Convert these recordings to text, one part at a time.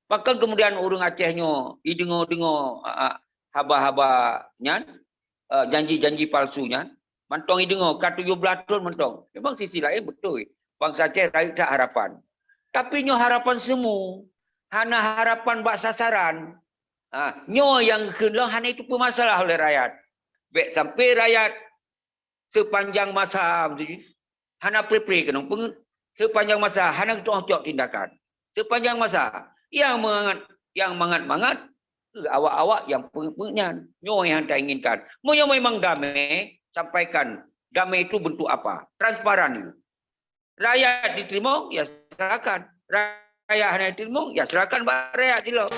Bahkan kemudian orang Acehnya didengar-dengar haba-habanya, janji-janji palsunya. Mantong dengar kat 17 tahun mentong. Memang sisi lain betul. Bangsa Aceh rakyat tak harapan. Tapi nyo harapan semu. Hana harapan bak sasaran. Nyo yang kena hana itu pemasalah oleh rakyat. Baik sampai rakyat sepanjang masa hana pre-pre kena sepanjang masa hana ketua tindakan. Sepanjang masa yang mangat-mangat awak-awak yang pengen nyo yang tak inginkan. Nyo memang damai, sampaikan damai itu bentuk apa? Transparan itu. Rakyat diterima, ya silakan. Rakyat hanya diterima, ya silakan rakyat dulu.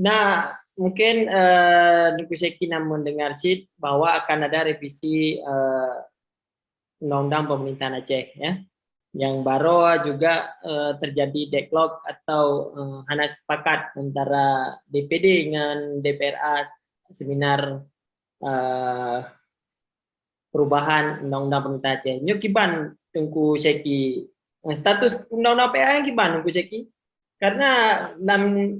Nah, mungkin Duku Seki mendengar sih bahwa akan ada revisi Undang-Undang Pemerintahan Aceh, ya, yang baru juga terjadi deadlock atau hanya sepakat antara DPD dengan DPRA seminar perubahan Undang-Undang Pemerintahan Aceh. Ini kiban Tungku Seki status Undang-Undang PA yang kiban Tungku Seki, karena dalam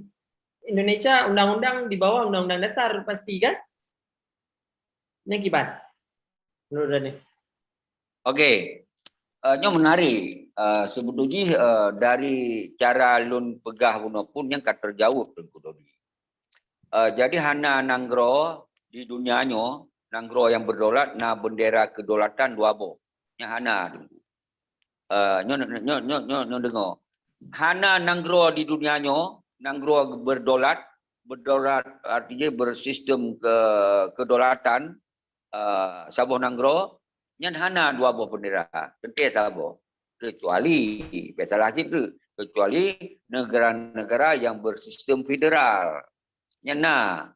Indonesia undang-undang di bawah undang-undang dasar pasti kan? Ini kibat. Menurut Dani. Okey. Nyo menarik. Sebetulnya dari cara lun pegah pun yang kat terjawab tu. Jadi hana nanggro di dunianyo, nanggro yang berdaulat na bendera kedaulatan dua boh. Nya hana tu. Nyo dengar. Hana nanggro di dunianyo, nanggro berdaulat artinya bersistem kedaulatan sabuh nanggro nyan hana dua buah bendera tentu sabuh kecuali salah itu kecuali negara-negara yang bersistem federal nyana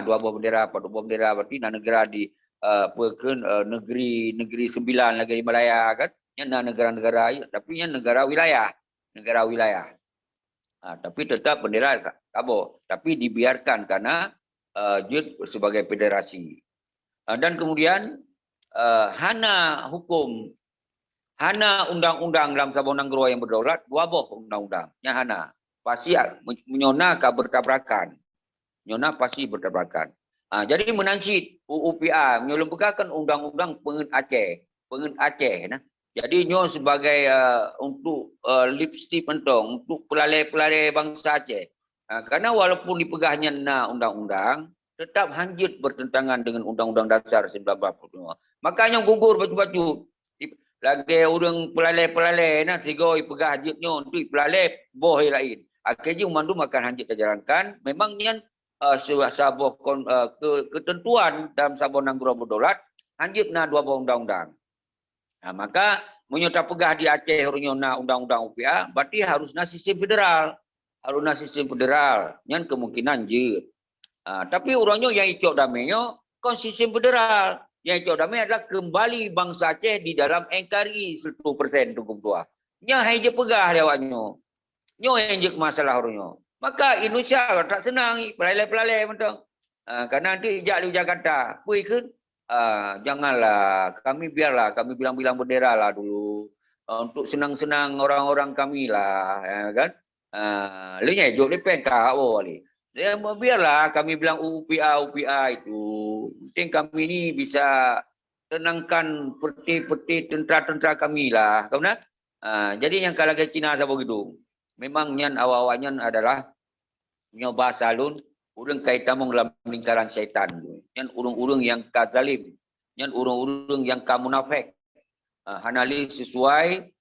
dua buah bendera berarti negara di negeri 9 negeri Malaya kan nyana negara-negara tapi nya negara wilayah tapi tetap bendera sabuh tapi dibiarkan karena sebagai federasi. Dan kemudian hana hukum, hana undang-undang dalam sabuh nanggro yang berdaulat, dua boh undang-undangnya hana. Pasti menyona bertabrakan. Nyona pasti bertabrakan. Jadi menancit UUPA, menyelempahkan undang-undang pengen Aceh. Nah. Jadi nyo sebagai untuk lipstick pentong, untuk pelalai-pelalai bangsa Aceh. Karena walaupun dipegahnya undang-undang, tetap hanjut bertentangan dengan Undang-Undang Dasar 1945. Makanya gugur baju-baju. Lagi orang pelalai-pelalai nah sigoi pegah hanjutnya untuk pelalai boh lain. Akhirnya umandu makan hanjut terjalankan. Memangnya sebuah ketentuan dalam sabuh nanggro berdaulat hanjut na dua buah undang-undang. Maka menyota pegah di Aceh na undang-undang UPA berarti harusnya sistem federal. Harusnya sistem federal. Yang kemungkinan jut. Tapi orangnya yang ikut damainya kon sistem federal. Yang ikut damai adalah kembali bangsa Aceh di dalam NKRI 100% hukum tua. Nya hai je pegah lewatnya. Nyo yang je masalah orangnya. Maka Indonesia tak senang pelalai-pelalai mentang. Karena nanti jak di Jakarta, pui kan? Janganlah kami biarlah kami bilang-bilang bendera lah dulu. Untuk senang-senang orang-orang kami lah, ya kan? Lihat jok lepen kau ni. Ya, biarlah kami bilang UPA itu. Penting kami ini bisa tenangkan peti-peti tentera-tentera kami lah. Kamu nak? Jadi yang kalau ke Cina sama gitu. Memang nyan awal-awalnya adalah nyoba salun urang kaitan dalam lingkaran syaitan. Nyan urang-urang yang kazalim. Nyan urang-urang yang kamunafik. Hanali sesuai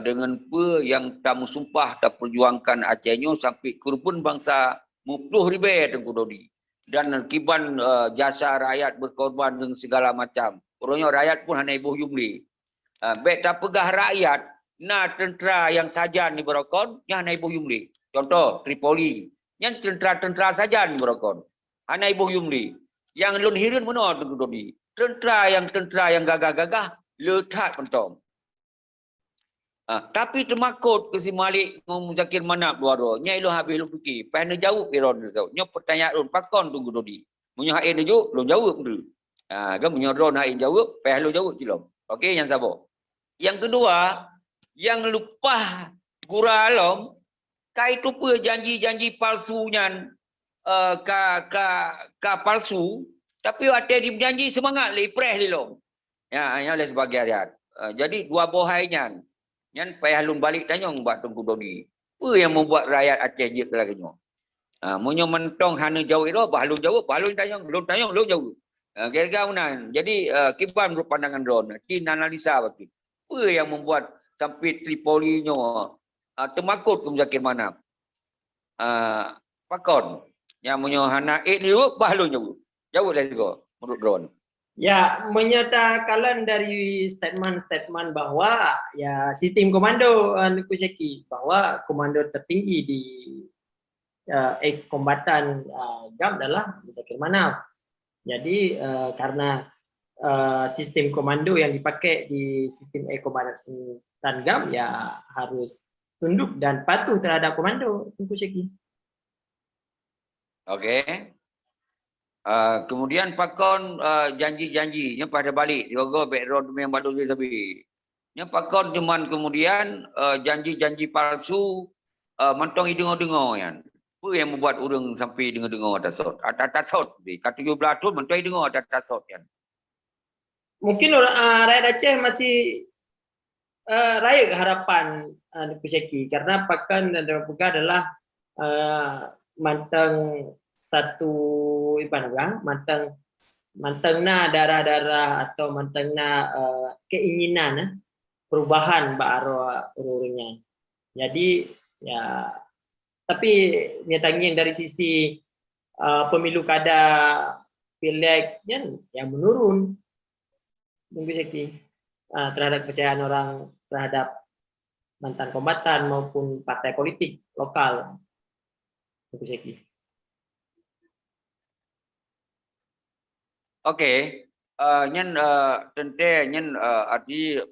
dengan apa yang tamu sumpah tak perjuangkan Acehnya sampai kurban bangsa mupluh ribe Tengku Dodi. Dan kiban jasa rakyat berkorban dengan segala macam. Orangnya rakyat pun hanya ibu yumli. Baik tak pegah rakyat, na tentera yang saja ni berokon, yang hanya ibu yumli. Contoh, Tripoli. Yang tentera-tentera saja ni berokon. Hanya ibu yumli. Yang lun hirun mana Tengku Dodi. Tentera yang gagah-gagah, lekat pentong. Tapi termakut ke si Malik dengan Muzakir Manap luar. Nya ilo habis lu fikir. Pai nak jawab iron tu. Nya pertanyaan run pakon tunggu dodi. Munyo hain tu lu jawab dulu. Kan munyo ron hain jawab, pai lu jawab silom. Okey, yang sabar. Yang kedua, yang lupa gura alam kai tu apa janji-janji palsunya ka palsu tapi ada di janji semangat le press lilom. Ya, yang oleh sebagai harian. Jadi dua bohainya. Yang payah lun balik tanyong buat Tunku Dodi. Apa yang membuat rakyat Aceh je kelaganya? Munyo mentong hana jauh itu, bahalun jauh, bahalun tanyong, lu jauh. Kira-kira mana? Jadi kiban berpandangan drone, kin analisa bagi. Apa yang membuat sampai Tripoli-nyo termakut ke Muzakir Manap? Pakon. Yang munyo hana ni bahalun jauh. Jauh dah juga menurut drone. Ya, menyatakan dari statement-statement bahwa ya sistem komando Nuku Seki bahwa komando tertinggi di ex-kombatan GAM adalah Muzakir Manap. Jadi karena sistem komando yang dipakai di sistem ex-kombatan GAM ya harus tunduk dan patuh terhadap komando Nuku Seki. Okey. Kemudian pakon janji-janjinya pada balik juga background yang baru dia lebih. Nya pakon cuman kemudian janji-janji palsu mentong dengar-dengar kan. Apa yang membuat orang sampai dengar-dengar tasot? Tasot di kat 17 tu mentong dengar tasot kan. Mungkin rakyat Aceh masih raya harapan Nuku Seki karena pakan dan Pegah adalah mantang satu mantengna darah-darah atau mantengna keinginan perubahan bak ururnya. Jadi ya tapi nyatanya dari sisi pemilu kada pilegnya yang menurun Nuku Seki terhadap kepercayaan orang terhadap mantan kombatan maupun partai politik lokal Nuku Seki. Okey, nyen tente nyen arti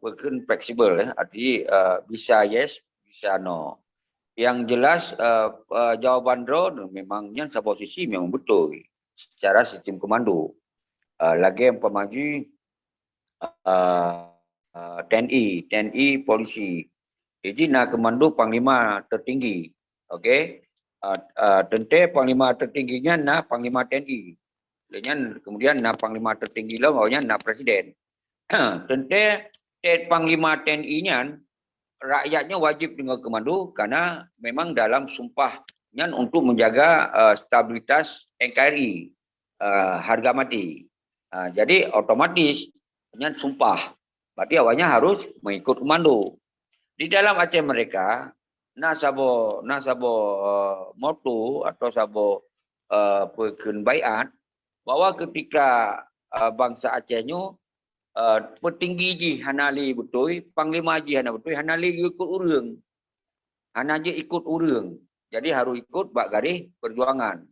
berken fleksibel arti bisa yes, bisa no. Yang jelas jawaban drone memang nyen posisi memang betul secara sistem komando. Lagi yang pemaju TNI polisi. Jadi nak komando panglima tertinggi. Okey. Tente panglima tertingginya nak panglima TNI. Kemudian nak panglima tertinggi lah maunya nak presiden. Tentang panglima TNI-nya rakyatnya wajib dengan komando karena memang dalam sumpahnya untuk menjaga stabilitas NKRI harga mati. Jadi otomatis nya sumpah. Berarti awalnya harus mengikut komando. Di dalam Aceh mereka nak sabo moto atau sabo perken baiat bahwa ketika bangsa Acehnya petinggi ji hanali betul, panglima ji hana betul, hanali ikut urang. Hana je ikut urang. Jadi harus ikut bak garis perjuangan.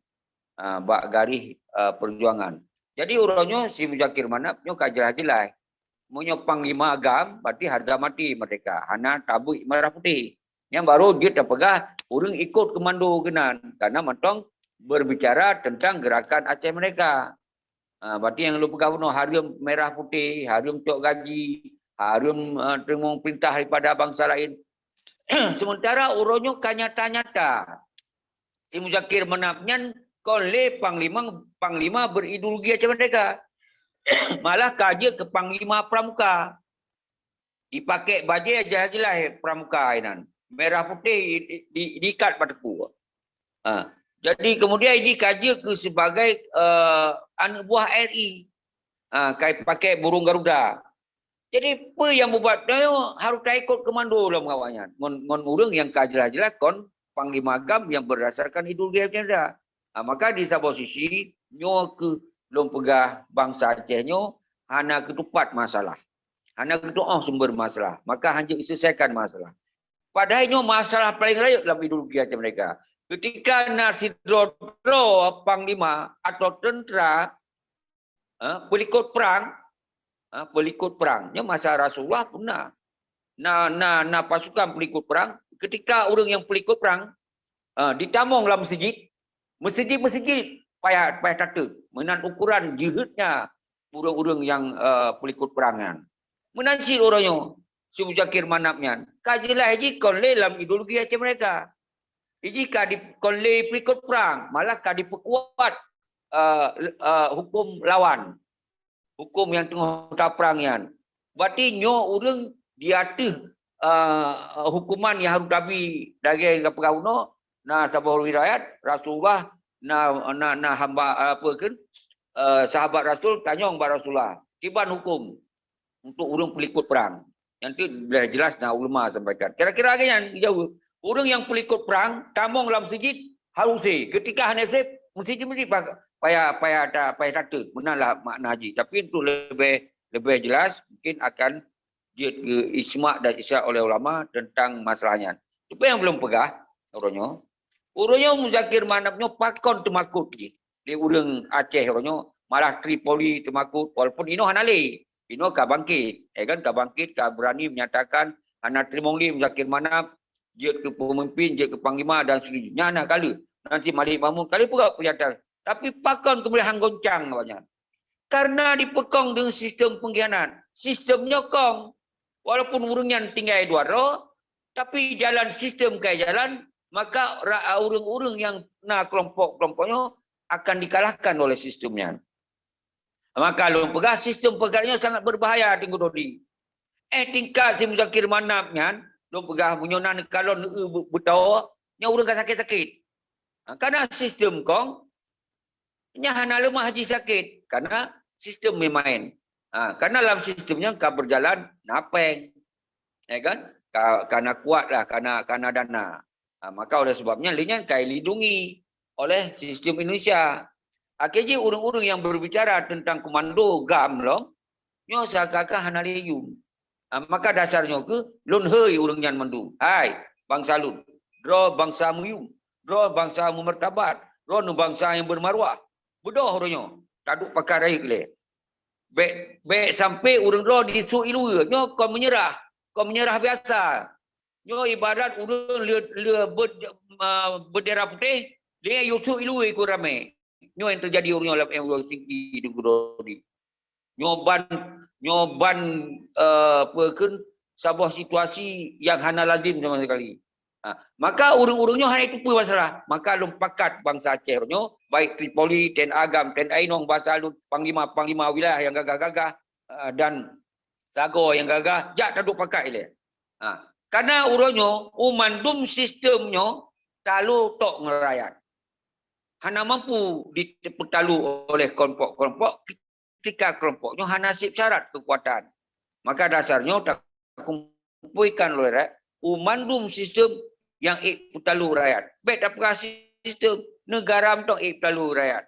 Perjuangan. Jadi urangnya si Muzakir Manap nyo kajelas-jelas. Munyo panglima agam berarti harga mati mereka. Hana tabuk merah putih. Yang baru dia terpegah urang ikut komando kenan karena mentong berbicara tentang gerakan Aceh mereka. Berarti yang lu pegang penuh harum merah putih, harum cok gaji, harum terima perintah daripada bangsa lain. Sementara uronyo nyata-nyata. Si Muzakir Manapnya koleh panglima berideologi Aceh mereka. Malah kaja ke panglima pramuka. Dipakai baju jelas-jelas pramuka inan. Merah putih diikat pada ku. Jadi kemudian ini kaji ke sebagai anak buah RI. Pakai burung Garuda. Jadi apa yang membuat dia harus tak ikut komando dalam kawannya. Ngon urang yang jelas-jelas kon panglima agam yang berdasarkan ideologi Aceh. Maka di satu posisi nyo ke belum pegah bangsa Aceh nyo hana ketupat masalah. Hana ketuah sumber masalah. Maka hanya selesaikan masalah. Padahal nyo masalah paling raya dalam ideologi Aceh mereka. Ketika Nasidro panglima atau tentera pelikut perang, pelikut perangnya masa Rasulullah pernah. pasukan pelikut perang. Ketika orang yang pelikut perang ditamung dalam masjid payah tata menan ukuran jihadnya orang-orang yang pelikut perangan. Menancil orangnya si Muzakir Manapnya. Kajilah haji konle dalam ideologi Aceh mereka. Jika di konle pelikut perang, malah diperkuat hukum lawan. Hukum yang tengah perangnya. Berarti nyo orang diatur hukuman yang harus dari pergauno na sabah wilayat Rasulullah na hamba apa kan sahabat Rasul tanyong ba Rasulullah tiban hukum untuk orang pelikut perang. Yang itu sudah jelas nah ulama sampaikan. Kira-kira yang jauh orang yang pelikut perang tamung dalam masjid harus ketika hanif masjid payah tata menanlah makna haji. Tapi untuk lebih jelas mungkin akan ijma' dan isyak oleh ulama tentang masalahnya. Tapi yang belum pegah orangnya Muzakir Manapnya pakon temakut di orang Aceh orangnya malah Tripoli temakut walaupun ino hanale ino ka bangkit ka bangkit ka berani menyatakan hana trimongli Muzakir Manap dia ke pemimpin dia ke panglima dan seterusnya nak kali nanti Malik Mamun kali pula pernyataan tapi pakon kemudian hang goncang banyak karena dipekong dengan sistem pengkhianat sistem nyokong walaupun urungnya tinggal dua roh tapi jalan sistem kayak jalan maka urung-urung yang kelompok-kelompoknya akan dikalahkan oleh sistemnya. Maka lu pegah sistem pegahnya sangat berbahaya tinggu dodi. Tingkat si Muzakir Manapnya lu pegah menyonan kalau bertawa nya urang kan sakit-sakit. Karena sistem kong nya hana lemah haji sakit karena sistem memain. Karena dalam sistemnya ka berjalan napeng. Kan? Karena kuatlah karena dana. Maka oleh sebabnya linyan kai lindungi oleh sistem Indonesia. Akhirnya urung-urung yang berbicara tentang komando GAM long, nyo sakaka hanaliyum. Maka dasarnya ke lun hei urung yang mendung. Hai bangsa lun, dro bangsa muyum, dro bangsa memertabat, dro bangsa yang bermaruah. Bodoh orangnya, taduk pakai le. Be sampai urung dro disu ilu, nyo kau menyerah biasa. Nyo ibarat urang bendera putih, dia yusu ilui ku ramai. Nyo yang terjadi urang dalam yang singgi di Gurodi. Nyoban perken sebuah situasi yang hana lazim sama sekali. Maka urang-urangnya hanya itu pun masalah. Maka lumpakat bangsa Aceh nyo, baik Tripoli, Ten Agam, Ten Ainong, bahasa panglima wilayah yang gagah-gagah dan Sago yang gagah, jak taduk pakai dia. Karena urangnya umandum sistemnya talu tok ngerayat. Hana mampu dipetalu oleh kelompok-kelompok ketika kelompoknya hana sip syarat kekuatan. Maka dasarnya tak kumpulkan oleh rakyat umandum sistem yang petalu rakyat. Bet apa sistem negara mentong petalu rakyat.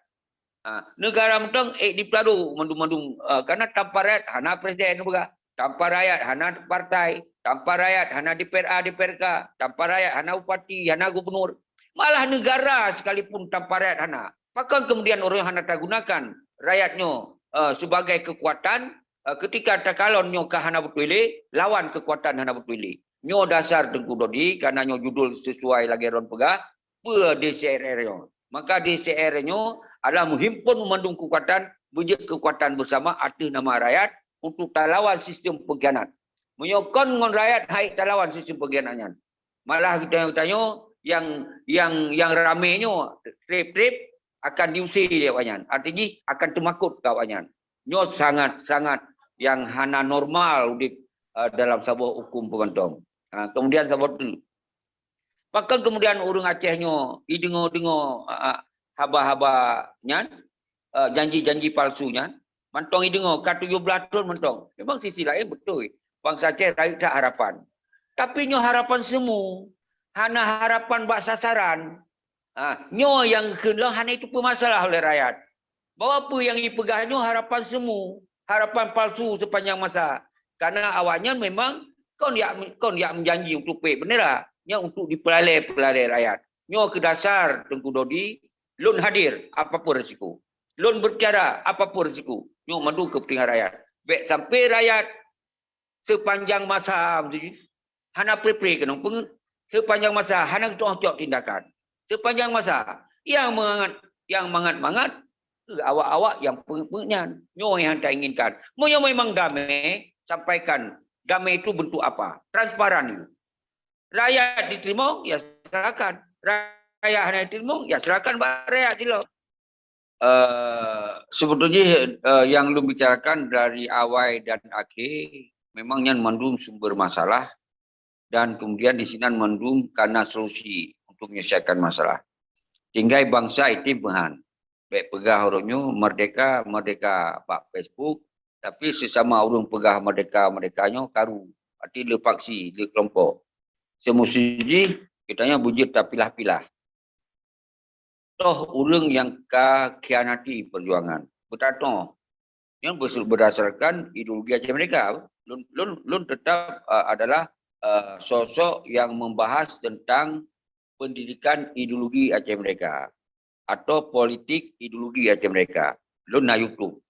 Negara mentong dipelalu mandum-mandum karena tanpa rakyat hana presiden juga. Tanpa rakyat hana partai, tanpa rakyat hana DPRA, DPRK, tanpa rakyat hana bupati, hana gubernur. Malah negara sekalipun tanpa rakyat hana. Bahkan kemudian orang hana tak gunakan rakyatnya sebagai kekuatan ketika takalon nyo ka hana berpilih lawan kekuatan hana berpilih. Nyo dasar Tengku Dodi karena nyo judul sesuai lagi ron pegah pe DCRR nyo. Maka DCRR nyo adalah menghimpun memandung kekuatan, wujud kekuatan bersama atas nama rakyat untuk talawan sistem pengkhianat. Menyokong dengan rakyat hai talawan sistem pengkhianatnya. Malah kita tanya yang ramainya trip akan diusir dia banyak. Artinya akan temakut kawannya. Nyo sangat yang hana normal di dalam sebuah hukum pemantong. Kemudian sebab itu. Bahkan kemudian orang Acehnya dengar haba-habanya janji-janji palsunya. Mantong dengar kat 17 tahun mantong. Memang sisi lain betul. Bangsa Aceh rakyat tak harapan. Tapi nyo harapan semu. Hana harapan bak sasaran. Nyo yang kena hana itu pemasalah oleh rakyat. Bahawa apa yang dipegah nyo harapan semu. Harapan palsu sepanjang masa. Karena awalnya memang kau yang menjanji untuk pay bendera. Nyo untuk dipelalai rakyat. Nyo ke dasar Tengku Dodi. Lun hadir apapun risiko. Lun berbicara apapun risiko. Nyo mandu kepentingan rakyat. Baik sampai rakyat sepanjang masa hana pre-pre kenong sepanjang masa hana cocok tindakan. Sepanjang masa yang mangat awak-awak yang pengen nyo yang tak inginkan. Mau memang damai, sampaikan damai itu bentuk apa? Transparan. Rakyat diterima, ya silakan. Rakyat hanya diterima, ya silakan rakyat dulu. Sebetulnya yang lu bicarakan dari awal dan akhir memangnya mandum sumber masalah dan kemudian di sini mandum karena solusi untuk menyelesaikan masalah. Tinggal bangsa itu bahan. Baik pegah orangnya merdeka pak Facebook, tapi sesama orang pegah merdekanya karu. Arti le paksi, le kelompok. Semestinya kitanya bujit tak pilah-pilah. Toh orang yang khianati perjuangan. Bertato. Yang berdasarkan ideologi Aceh Merdeka. Lun tetap adalah sosok yang membahas tentang pendidikan ideologi Aceh Merdeka. Atau politik ideologi Aceh Merdeka. Lun na YouTube.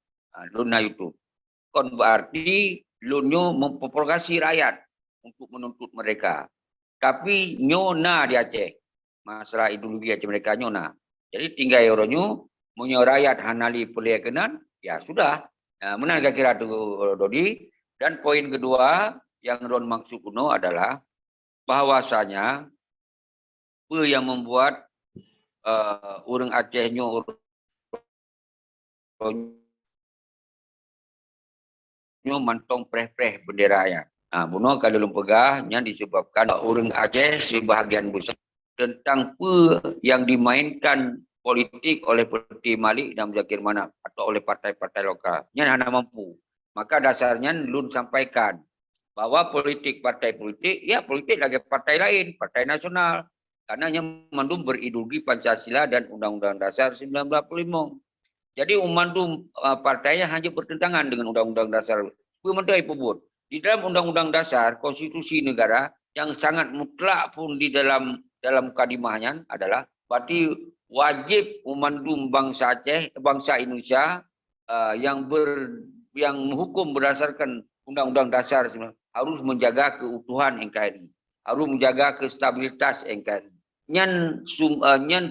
Kon berarti lunyo memprovokasi rakyat untuk menuntut mereka. Tapi nyona di Aceh. Masalah ideologi Aceh Merdeka nyona. Jadi tinggal orangnya punya rakyat hanali pelikenan, ya sudah. Menang kira-kira tu Dodi. Dan poin kedua yang Ron maksud kuno adalah bahwasanya apa yang membuat orang Acehnya mantong preh-preh bendera ya. Bunuh kalau lempegah yang disebabkan orang Aceh sebahagian besar tentang apa yang dimainkan politik oleh Peti Malik dan Zakir Manap atau oleh partai-partai lokal. Yang hanya mampu. Maka dasarnya Lun sampaikan bahwa politik partai politik, ya politik lagi partai lain, partai nasional. Karena yang mandum berideologi Pancasila dan Undang-Undang Dasar 1945. Jadi mandum partainya hanya bertentangan dengan Undang-Undang Dasar. Pemerintah pun di dalam Undang-Undang Dasar, konstitusi negara yang sangat mutlak pun di dalam mukadimahnya adalah berarti wajib memandum bangsa Aceh, bangsa Indonesia yang menghukum berdasarkan Undang-Undang Dasar harus menjaga keutuhan NKRI, harus menjaga kestabilitas NKRI. Nyan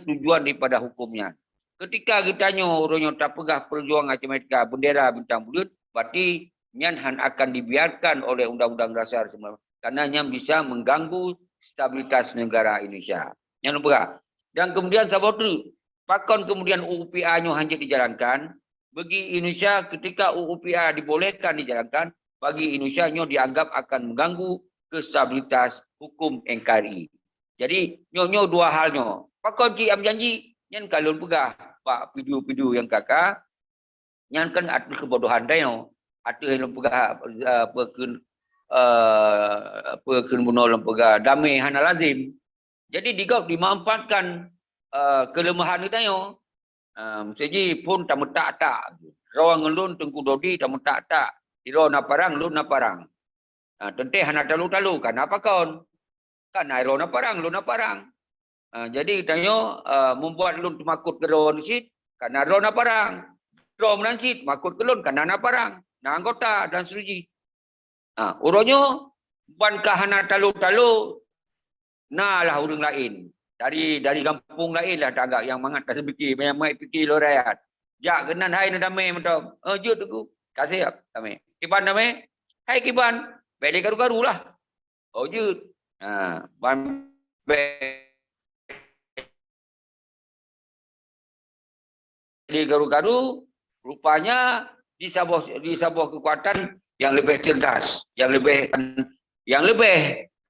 tujuan daripada hukumnya. Ketika kitanya orangnya tak pegah perjuangan Aceh Merdeka bendera bintang bulut, berarti nyan akan dibiarkan oleh Undang-Undang Dasar karena nyan bisa mengganggu stabilitas negara Indonesia. Yang lupa. Dan kemudian sahabat itu, pakon kemudian UUPA-nya hanya dijalankan, bagi Indonesia ketika UUPA dibolehkan dijalankan, bagi Indonesia-nya dianggap akan mengganggu kestabilitas hukum NKRI. Jadi, nyo dua halnya. Pakon Cik Am janji, nyan kalau pegah Pak video-video yang kakak, nyan kan ada kebodohan dia, ada yang pegah pekin bunuh lembaga damai hana lazim. Jadi dimanfaatkan kelemahan kita segi pun tak metak. Rawang ngelun tengku Dodi tak metak. Iro na parang lun na parang. Tente hana talu-talu kan apa kon? Kan iro na parang lun na parang. Jadi kita membuat lun makut ke ron sit karena ro na parang. Ro menansit makut ke lun karena na parang. Na anggota dan seterusnya. Uronyo ban kahana talu-talu nalah orang lain. Dari kampung lain lah tak agak yang mangat tak sebiki, yang mai fikir lo rakyat. Jak kenan hai na damai macam. Jut aku. Kasih damai. Kiban damai. Hai kiban. Beli garu-garu lah. Jut. Ban beli garu-garu rupanya di sebuah kekuatan yang lebih cerdas, yang lebih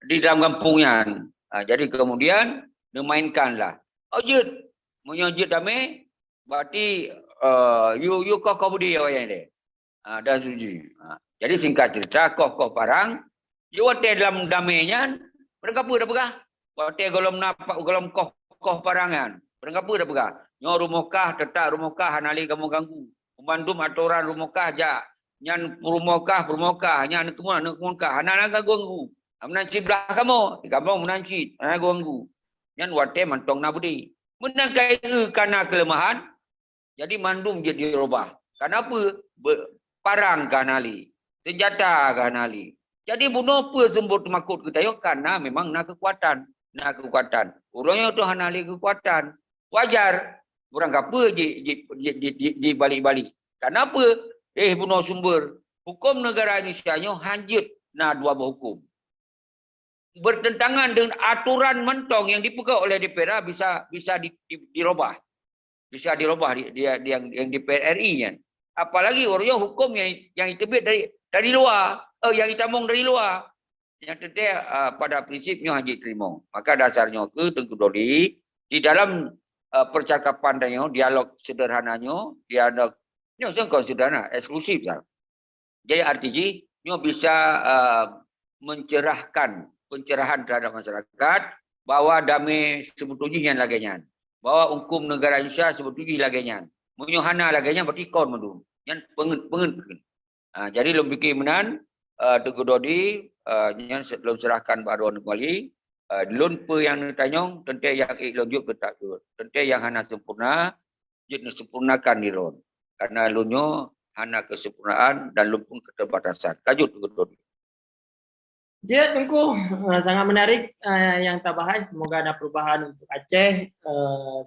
di dalam kampungnya. Jadi kemudian dimainkanlah. Jut, menyojut damai, berarti you kau budi yang ini. Dan suji. Jadi singkat cerita, kau parang, you ada dalam damainya, mereka pun dah pegah. Waktu golom kau parangan, mereka pun dah pegah. Nyo rumokah, tetap rumokah, hanali kamu ganggu. Membantu aturan rumokah aja. Nyan rumokah, nyan kemukah, anak-anak ganggu. Menanci belah kamu menanci, anak ganggu. Nyan wate mantong nabudi. Menangkai karena kelemahan, jadi mandum jadi robah. Kenapa? Parang kanali, senjata kanali. Jadi bunuh apa sumber temakut kita yo karena memang nak kekuatan. Nak kekuatan. Orangnya tu hana li kekuatan. Wajar. Orang apa di balik-balik. Kenapa? Bunuh sumber. Hukum negara Indonesia nyo hanjut na dua hukum. Bertentangan dengan aturan mentong yang dipegang oleh DPR bisa dirubah. Bisa dirubah yang DPR RI kan. Apalagi orangnya hukum yang diterbit dari luar, yang ditamung dari luar. Yang tentu pada prinsipnya hanya terima. Maka dasarnya ke Tengku Dodi di dalam percakapan dia, dialog sederhananya, dialognya sungguh sederhana, eksklusif lah. Jadi artinya dia bisa mencerahkan pencerahan terhadap masyarakat bahwa damai sebetulnya yang laganya. Bahwa hukum negara Indonesia sebetulnya laganya. Menyuhana laganya berarti kon mendu. Yang pengen. Jadi lebih fikir menan Tengku Dodi yang sebelum serahkan baruan kembali lun pe yang tanyong tentu yang lonjuk betak tu. Tentu yang hana sempurna jadi sempurnakan di lun. Karena lunyo hana kesempurnaan dan lun pun keterbatasan. Lanjut Tengku Dodi. Jadi Tengku sangat menarik yang tak bahas. Semoga ada perubahan untuk Aceh.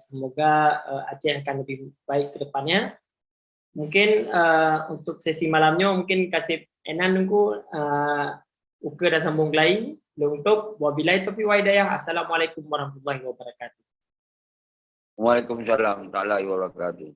Semoga Aceh akan lebih baik ke depannya. Mungkin untuk sesi malamnya mungkin kasih enan Tengku uke dan sambung lain. Untuk wabillahi taufiq wa hidayah. Assalamualaikum warahmatullahi wabarakatuh. Waalaikumsalam warahmatullahi wabarakatuh.